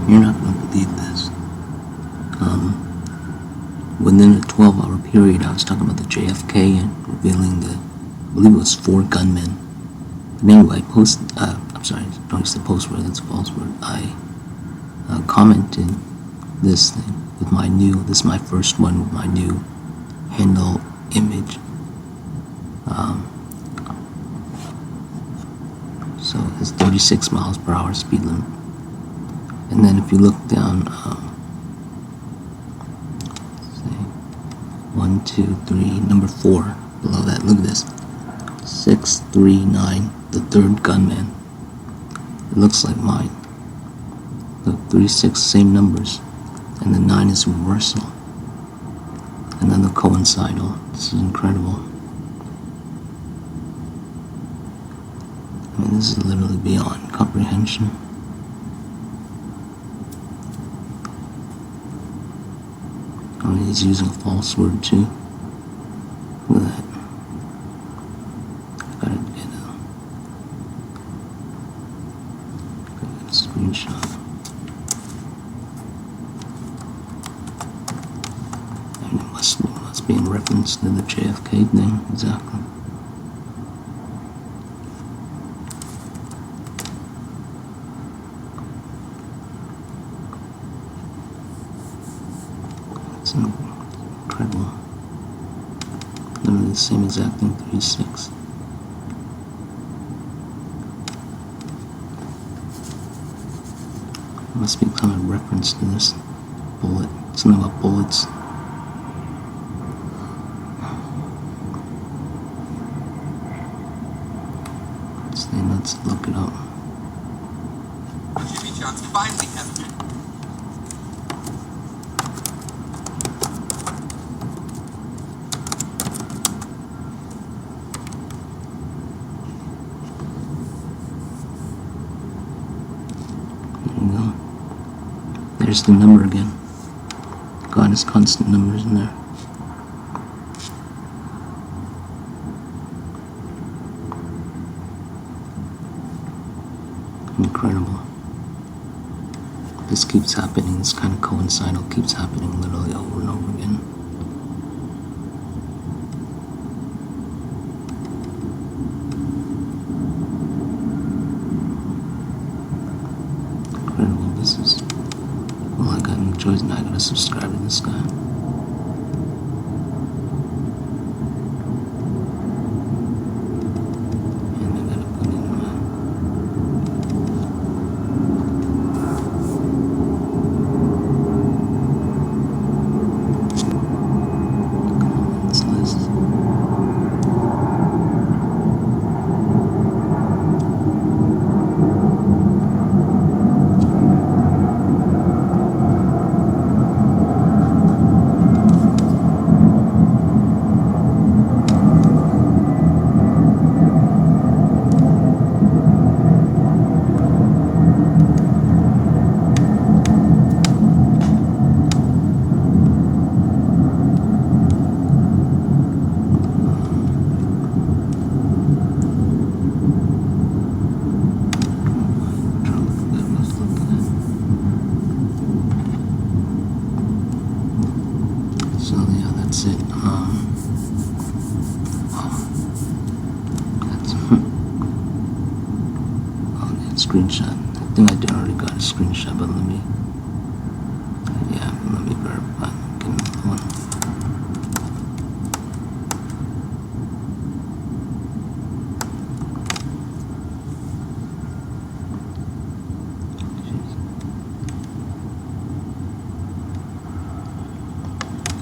You're not going to believe this. Within a 12-hour period, I was talking about the JFK and revealing I believe it was 4 gunmen. But anyway, I'm sorry, don't use the post word, that's a false word. I commented this thing with this is my first one with my new handle image. So it's 36 miles per hour speed limit. And then if you look down, say 1, 2, 3, number 4 below that, look at this. 639, the third gunman. It looks like mine. Look, 36, same numbers. And the 9 is reversal. And then the coincidental. This is incredible. I mean, this is literally beyond comprehension. I mean, he's using a false word too. Look at that. Gotta get a screenshot. And it must be in reference to the JFK thing, exactly. It's incredible. Literally the same exact thing, 36. Must be some reference to this bullet. Something about bullets. Let's look it up. Jimmy John's finally has it. There you go. There's the number again. God has constant numbers in there. Incredible. This keeps happening. This kind of coincidental keeps happening literally over and over again. Incredible. This is... Well, I got no choice now. I gotta subscribe to this guy. So yeah, that's it. That's oh, that screenshot. I think I did already got a screenshot, but let me verify. Get another one.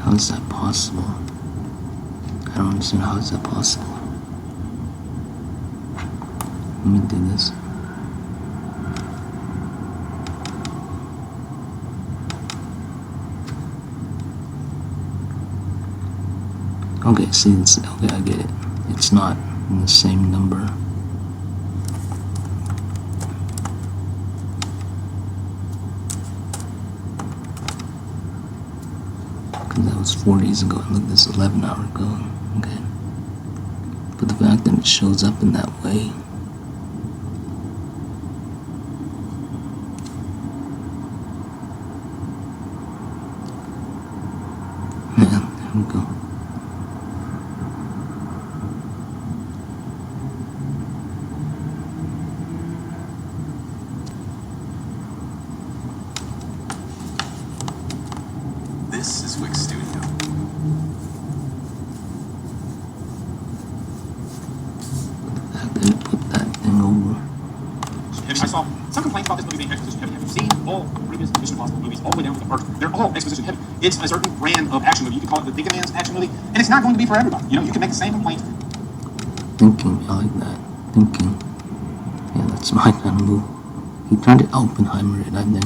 How is that possible? I don't understand how is that possible. Let me do this. Okay, see, okay, I get it. It's not in the same number. That was 4 days ago, and look, this is 11 hours ago. Okay. But the fact that it shows up in that way. we go. This is Wix Studio. Then put that thing over. I saw some complaints about this movie being exposition heavy. Have you seen all previous Mission Impossible movies, all the way down to the first? They're all exposition heavy. It's a certain brand of action movie. You could call it the Thinking Man's action movie, and it's not going to be for everybody. You know, you can make the same complaint. Thinking, I like that. Thinking. Yeah, that's my kind of move. He tried to Oppenheimer it, I think.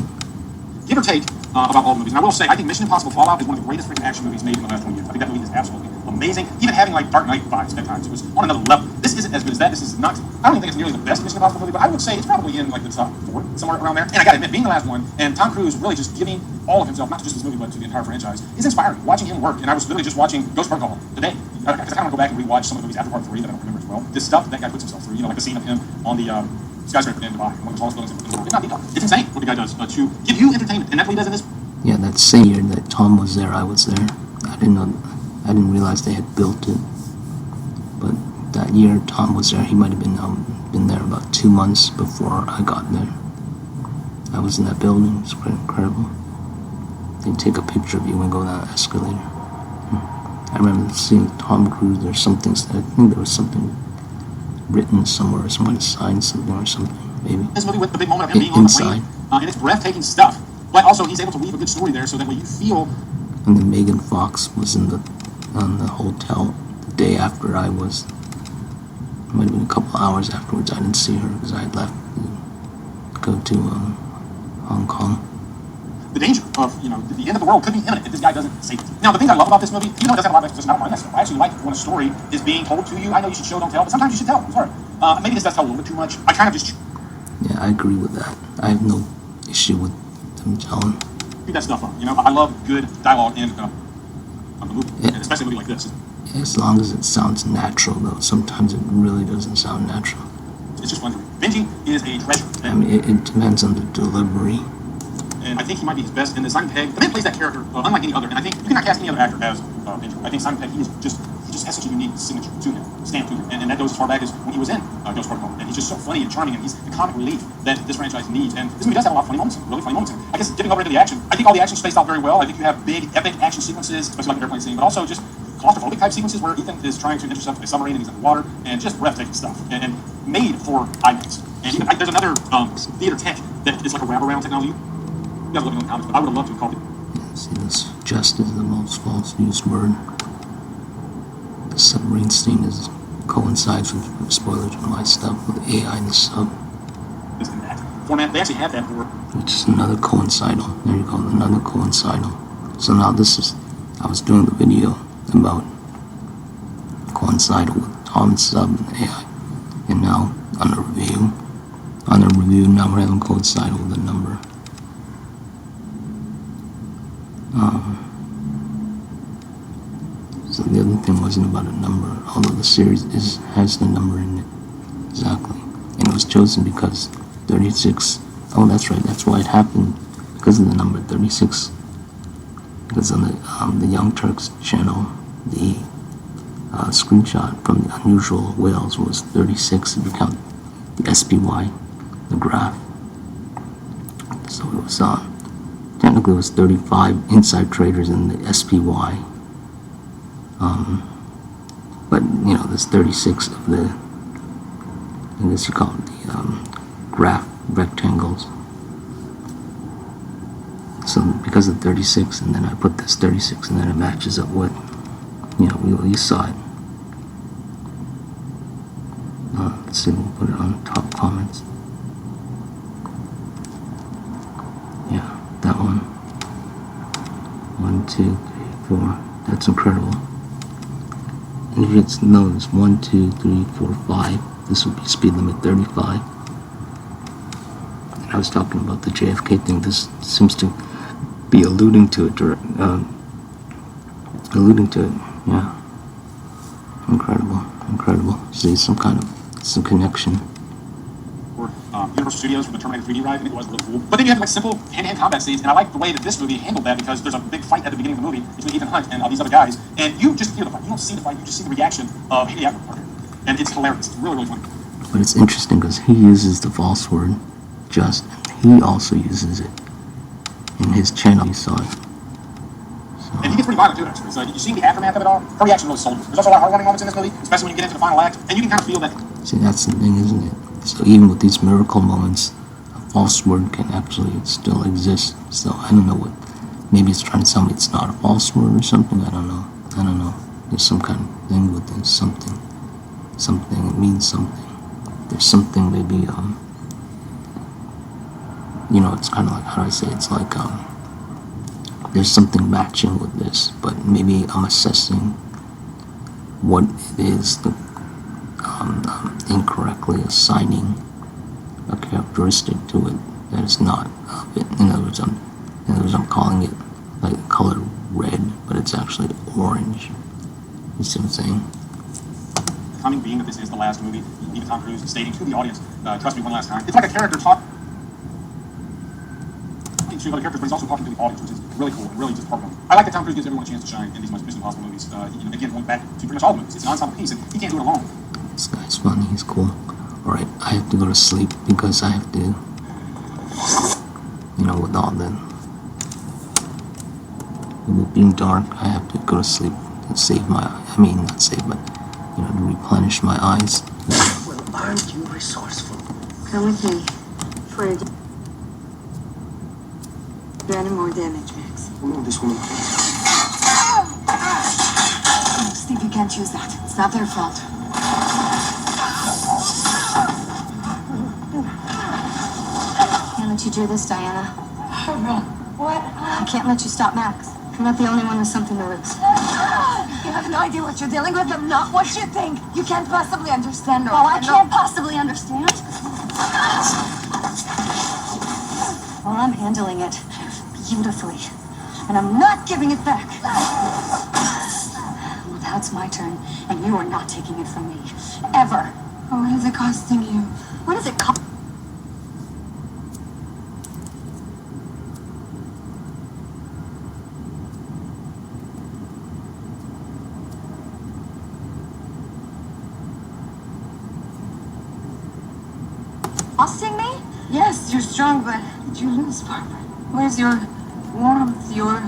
Give or take about all the movies. And I will say, I think Mission Impossible Fallout is one of the greatest freaking action movies made in the last 20 years. I think that movie is absolutely amazing. Even having like Dark Knight vibes at times. It was on another level. This isn't as good as that. This is not. I don't even think it's nearly the best Mission Impossible movie, but I would say it's probably in like the top 4, somewhere around there. And I gotta admit, being the last one, and Tom Cruise really just giving all of himself, not to just this movie, but to the entire franchise, is inspiring. Watching him work, and I was literally just watching Ghost Protocol today. Because I kind of want to go back and rewatch some of the movies after Part 3 that I don't remember as well. This stuff that guy puts himself through, you know, like the scene of him on the skyscraper in Dubai, one of the tallest buildings in the world. It's insane what the guy does to give you entertainment, and that's what he does in this. Yeah, that same year that Tom was there, I was there. I didn't realize they had built it. But that year Tom was there, he might have been there about 2 months before I got there. I was in that building, it was quite incredible. They take a picture of you and go down the escalator. I remember seeing Tom Cruise, there's something, I think there was something written somewhere, or someone signed something or something, maybe. This movie with the big moment of him being on the plane, and it's breathtaking stuff. But also, he's able to weave a good story there, so that way you feel. And then Megan Fox was on the hotel the day after I was. It might have been a couple hours afterwards. I didn't see her because I had left to go to Hong Kong. The danger of, you know, the end of the world could be imminent if this guy doesn't save it. Now, the thing I love about this movie, even though it doesn't have a lot of exposition, I don't mind that stuff. I actually like when a story is being told to you. I know you should show, don't tell, but sometimes you should tell. I'm sorry. Maybe this does tell a little bit too much. I kind of just. Yeah, I agree with that. I have no issue with them telling. Keep that stuff up. You know, I love good dialogue in a movie, and especially a movie like this. As long as it sounds natural, though. Sometimes it really doesn't sound natural. It's just fun to read. Benji is a treasure. I mean, it depends on the delivery. And I think he might be his best in this. Simon Pegg, the man plays that character unlike any other. And I think you cannot cast any other actor as Benji. I think Simon Pegg, he just has such a unique signature to him, stamp to him. And that goes as far back as when he was in Ghost Protocol. And he's just so funny and charming, and he's the comic relief that this franchise needs. And this movie does have a lot of funny moments, really funny moments. I guess getting over into the action, I think all the action spaced out very well. I think you have big, epic action sequences, especially like the airplane scene, but also just claustrophobic type sequences where Ethan is trying to intercept a submarine and he's underwater, and just breathtaking stuff, and made for IMAX. And even, there's another theater tech that is like a wraparound technology. You guys look in the comments, but I would have loved to have called it. Yeah, see, this just is the most false used word. The submarine scene coincides with spoilers and my stuff with AI in the sub. This and that format, they actually have that for. Which is another coincidental. There you go, another coincidental. So now I was doing the video about coincidental with Tom's sub and AI. And now on the review, now we're having coincidental with the number. So the other thing wasn't about a number, although the series has the number in it. Exactly. And it was chosen because 36, oh that's right, that's why it happened, because of the number 36. Because on the Young Turks channel, the screenshot from the Unusual Whales was 36 if you count the SPY, the graph. So it was technically it was 35 inside traders in the SPY. But you know, there's 36 of the, I guess you call it the graph rectangles. So because of 36, and then I put this 36, and then it matches up with, you know, you saw it. Let's see, we'll put it on top comments. Yeah, that one. 1, 2, 3, 4. That's incredible. And if it's known as 1, 2, 3, 4, 5, this would be speed limit 35. And I was talking about the JFK thing. This seems to be alluding to it. Yeah. Incredible. See some connection. Or Universal Universal Studios from the Terminator 3D ride, and it was really cool. But then you have like simple hand-to-hand combat scenes, and I like the way that this movie handled that because there's a big fight at the beginning of the movie between Ethan Hunt and all these other guys, and you just hear the fight. You don't see the fight, you just see the reaction of Haley Atwell Parker. And it's hilarious. It's really, really funny. But it's interesting because he uses the false word just, and he also uses it in his channel. You saw it. So. And he gets pretty violent too, actually. So you see the aftermath of it all. Her reaction really sold it. There's also a lot of heartwarming moments in this movie, especially when you get into the final act, and you can kind of feel that. See, that's the thing, isn't it? So even with these miracle moments, a false word can actually still exist. So I don't know what. Maybe it's trying to tell me it's not a false word or something. I don't know. There's some kind of thing with this. Something. It means something. There's something maybe. It's kind of like, how do I say? It's like there's something matching with this, but maybe I'm assessing what it is the incorrectly assigning a characteristic to it that is not of it. In other words, I'm calling it like color red, but it's actually orange. You see what I'm saying? The coming being that this is the last movie, even Tom Cruise stating to the audience, trust me one last time. It's like a character talking to other characters, but he's also talking to the audience, which is really cool and really just heartwarming. I like that Tom Cruise gives everyone a chance to shine in these Mission Impossible movies. Again, going back to pretty much all the movies. It's an ensemble piece, and he can't do it alone. This guy's funny, he's cool. Alright, I have to go to sleep because I have to, with all the, with it being dark, I have to go to sleep to save my, not save, but, to replenish my eyes. Well, aren't you resourceful? Come with me before you do any more damage, Max. No, this woman, please. Oh, Steve, you can't use that. It's not their fault. Can't let you do this, Diana. What? I can't let you stop Max. You're not the only one with something to lose. You have no idea what you're dealing with. I'm not what you think. You can't possibly understand her. Well, I can't possibly understand. Well, I'm handling it beautifully. And I'm not giving it back. Well, now it's my turn. And you are not taking it from me. Ever. Oh, what is it costing you? What does it cost? Costing me? Yes, you're strong, but did you lose, Barbara? Where's your warmth, your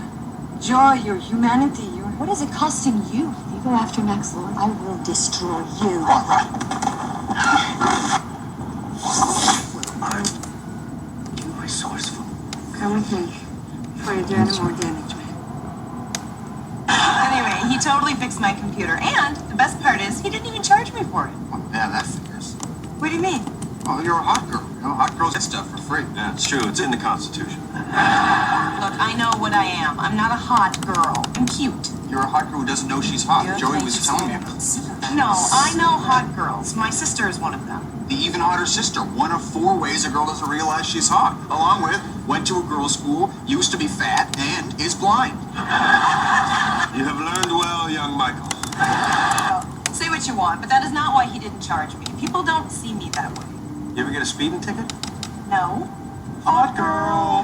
joy, your humanity, your... What is it costing you? If you go after Max Lord, I will destroy you. Well, aren't you resourceful? Come with me before you do any more damage, man. Anyway, he totally fixed my computer, and the best part is he didn't even charge me for it. Well, yeah, that figures. What do you mean? Oh, you're a hot girl. Hot girls get stuff for free. Yeah, it's true. It's in the Constitution. Look, I know what I am. I'm not a hot girl. I'm cute. You're a hot girl who doesn't know she's hot. Joey was telling me about this. No, I know hot girls. My sister is one of them. The even hotter sister. One of 4 ways a girl doesn't realize she's hot. Along with, went to a girls' school, used to be fat, and is blind. You have learned well, young Michael. Say what you want, but that is not why he didn't charge me. People don't see me that way. You ever get a speeding ticket? No. Hot girl.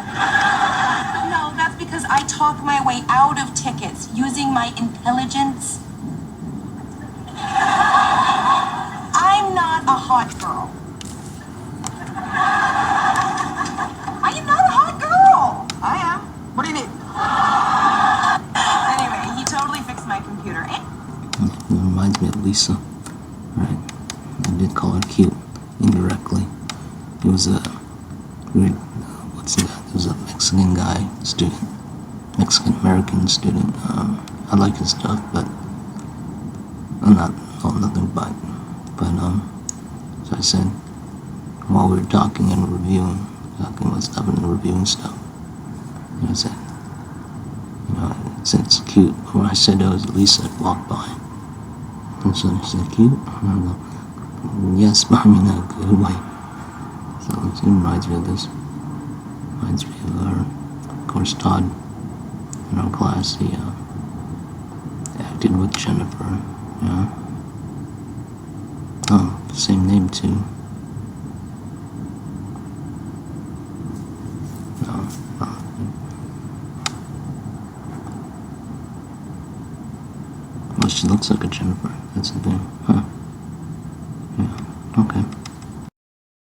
No, that's because I talk my way out of tickets using my intelligence. I'm not a hot girl. I am not a hot girl. I am. What do you need? Anyway, he totally fixed my computer. It reminds me of Lisa. Right? I did call her cute, indirectly. He was a weird, He was a Mexican guy, student. Mexican-American student. I like his stuff, but nothing but, as I said, while we were talking and reviewing, stuff, I said, it's cute. When I said it was Lisa had walked by, and so she said, cute? And I go, yes, but I mean in a good way. So it reminds me of this. Reminds me of her. Of course, Todd, in our class, he acted with Jennifer, Oh, same name too. she looks like a Jennifer. That's the thing. Huh. Yeah. Okay.